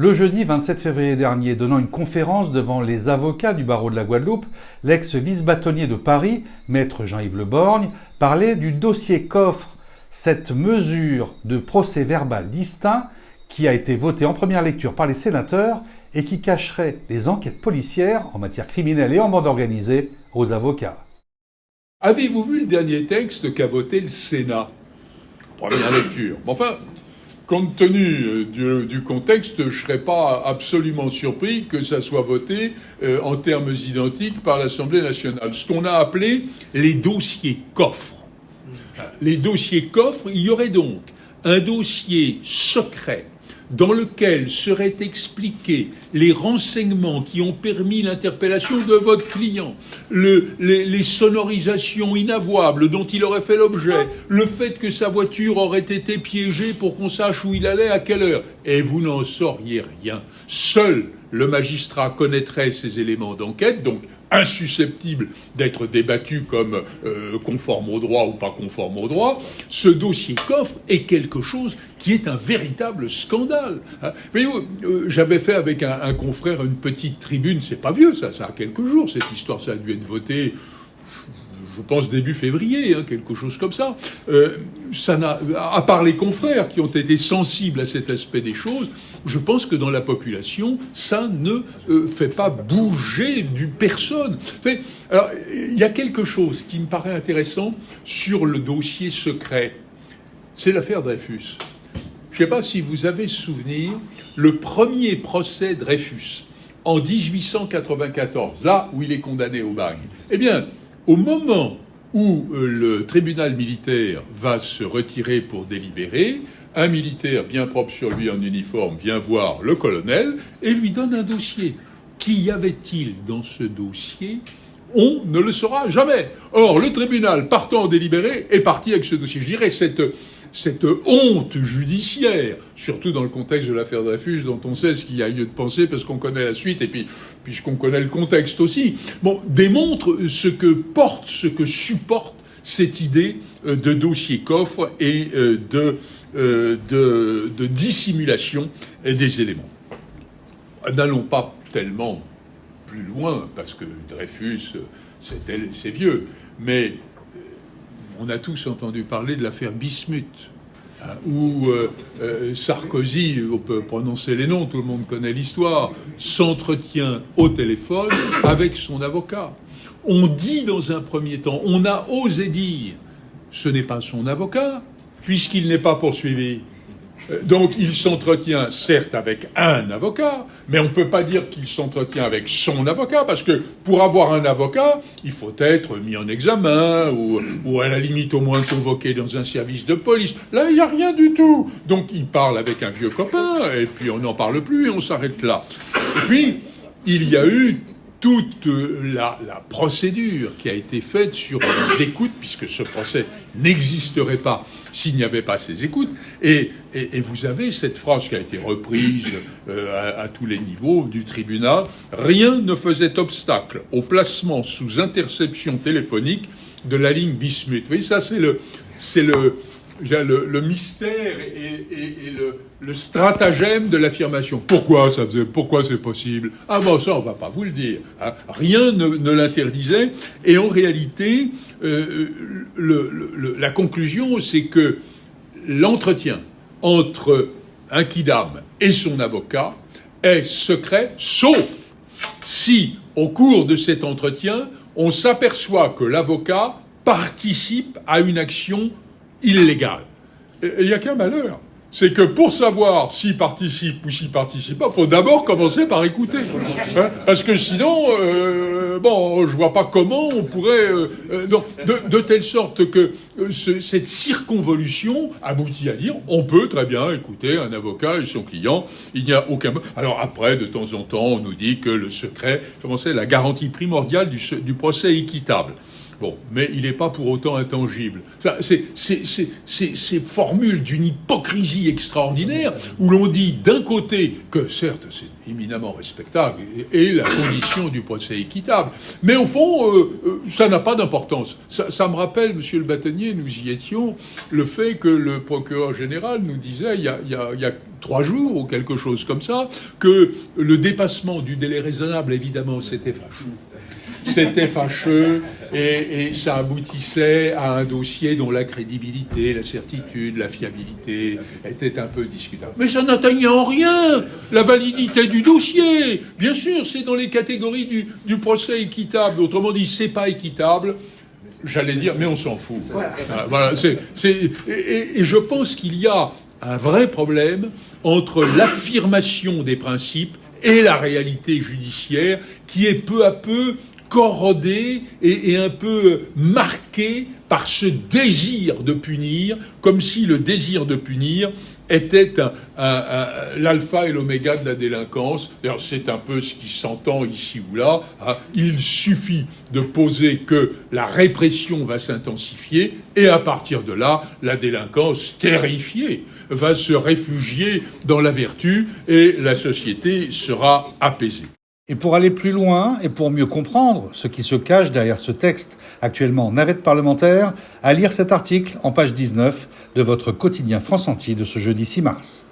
Le jeudi 27 février dernier, donnant une conférence devant les avocats du barreau de la Guadeloupe, l'ex-vice-bâtonnier de Paris, maître Jean-Yves Le Borgne, parlait du dossier coffre, cette mesure de procès verbal distinct qui a été votée en première lecture par les sénateurs et qui cacherait les enquêtes policières en matière criminelle et en bande organisée aux avocats. Avez-vous vu le dernier texte qu'a voté le Sénat ? Première lecture. Enfin, compte tenu du contexte, je ne serais pas absolument surpris que ça soit voté en termes identiques par l'Assemblée nationale. Ce qu'on a appelé les dossiers coffres. Les dossiers coffres, il y aurait donc un dossier secret dans lequel seraient expliqués les renseignements qui ont permis l'interpellation de votre client, les sonorisations inavouables dont il aurait fait l'objet, le fait que sa voiture aurait été piégée pour qu'on sache où il allait, à quelle heure. Et vous n'en sauriez rien. Seul le magistrat connaîtrait ces éléments d'enquête, donc insusceptible d'être débattu comme conforme au droit ou pas conforme au droit. Ce dossier coffre est quelque chose qui est un véritable scandale. Voyez-vous, j'avais fait avec un confrère une petite tribune, c'est pas vieux ça a quelques jours, cette histoire, ça a dû être voté, je pense début février, quelque chose comme ça. Ça n'a, à part les confrères qui ont été sensibles à cet aspect des choses, je pense que dans la population, ça ne fait pas bouger du personne. Alors, il y a quelque chose qui me paraît intéressant sur le dossier secret. C'est l'affaire Dreyfus. Je ne sais pas si vous avez souvenir, le premier procès Dreyfus, en 1894, là où il est condamné au bagne, eh bien, au moment où le tribunal militaire va se retirer pour délibérer, un militaire bien propre sur lui en uniforme vient voir le colonel et lui donne un dossier. Qu'y avait-il dans ce dossier ? On ne le saura jamais. Or, le tribunal, partant en délibéré, est parti avec ce dossier. Je dirais cette honte judiciaire, surtout dans le contexte de l'affaire Dreyfus, dont on sait ce qu'il y a lieu de penser parce qu'on connaît la suite et puis puisqu'on connaît le contexte aussi, démontre ce que supporte cette idée de dossier coffre et de dissimulation des éléments. N'allons pas tellement plus loin, parce que Dreyfus, c'est vieux, mais on a tous entendu parler de l'affaire Bismuth, où Sarkozy, on peut prononcer les noms, tout le monde connaît l'histoire, s'entretient au téléphone avec son avocat. On dit dans un premier temps, on a osé dire, ce n'est pas son avocat, puisqu'il n'est pas poursuivi. Donc il s'entretient certes avec un avocat, mais on ne peut pas dire qu'il s'entretient avec son avocat, parce que pour avoir un avocat, il faut être mis en examen, ou à la limite au moins convoqué dans un service de police. Là, il n'y a rien du tout. Donc il parle avec un vieux copain, et puis on n'en parle plus, et on s'arrête là. Et puis, il y a eu toute la procédure qui a été faite sur les écoutes, puisque ce procès n'existerait pas s'il n'y avait pas ces écoutes. Et vous avez cette phrase qui a été reprise à tous les niveaux du tribunal. Rien ne faisait obstacle au placement sous interception téléphonique de la ligne Bismuth. Vous voyez, ça c'est le mystère et le stratagème de l'affirmation. Pourquoi c'est possible ? Ah bon, ça on va pas vous le dire. Rien ne l'interdisait. Et en réalité, la conclusion, c'est que l'entretien entre un quidam et son avocat est secret, sauf si, au cours de cet entretien, on s'aperçoit que l'avocat participe à une action illégale. Et il n'y a qu'un malheur. C'est que pour savoir s'il participe ou s'il participe pas, il faut d'abord commencer par écouter. Parce que sinon, je vois pas comment on pourrait... de telle sorte que cette circonvolution aboutit à dire on peut très bien écouter un avocat et son client, il n'y a aucun... Alors après, de temps en temps, on nous dit que le secret, c'est la garantie primordiale du procès équitable. Bon, mais il n'est pas pour autant intangible. Ces formules d'une hypocrisie extraordinaire, où l'on dit d'un côté que, certes, c'est éminemment respectable, et la condition du procès équitable, mais au fond, ça n'a pas d'importance. Ça me rappelle, monsieur le bâtonnier, nous y étions, le fait que le procureur général nous disait, il y a 3 jours, ou quelque chose comme ça, que le dépassement du délai raisonnable, évidemment, c'était fâcheux. C'était fâcheux et ça aboutissait à un dossier dont la crédibilité, la certitude, la fiabilité étaient un peu discutables. Mais ça n'atteignait en rien la validité du dossier. Bien sûr, c'est dans les catégories du procès équitable. Autrement dit, c'est pas équitable. J'allais dire, mais on s'en fout. Voilà, et je pense qu'il y a un vrai problème entre l'affirmation des principes et la réalité judiciaire qui est peu à peu corrodé et un peu marqué par ce désir de punir, comme si le désir de punir était l'alpha et l'oméga de la délinquance. D'ailleurs, c'est un peu ce qui s'entend ici ou là. Il suffit de poser que la répression va s'intensifier et à partir de là, la délinquance terrifiée va se réfugier dans la vertu et la société sera apaisée. Et pour aller plus loin et pour mieux comprendre ce qui se cache derrière ce texte actuellement en navette parlementaire, à lire cet article en page 19 de votre quotidien France Entier de ce jeudi 6 mars.